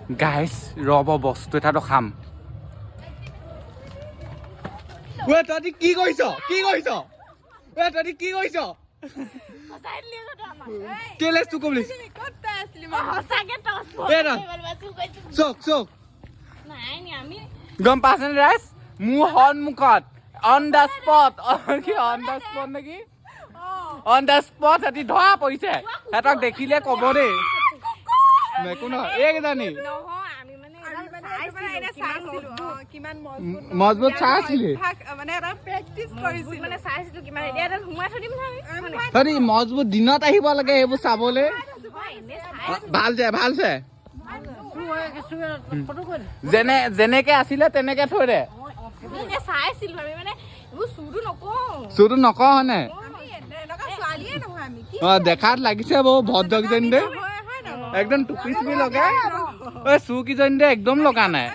guys ৰ'ব বস্তু এটাতো খাম তহঁতি কি কৰিছ তহঁতি কি কৰিছ কেলে চুক বুলিছ চক গম পাইছে নে ৰাইজ মোৰ সন্মুখত অন দ্য স্পট নেকি অন দ্য স্পট সিহঁতি ধৰা পৰিছে সিহঁতক দেখিলে ক'ব দেই একো নহয় এইকেইজনী মজবুত চাইছিলি মজবুত দিনত আহিব লাগে এইবোৰ চাবলৈ ভাল চাই যেনেকে আছিলে তেনেকে থৈ দে চুৰটো নকওঁ হয়নে দেখাত লাগিছে বাৰু ভদ্ৰকেইজনী দে একদম টুপি চুপি লগাই চুৰ কিজনী দে একদম লগা নাই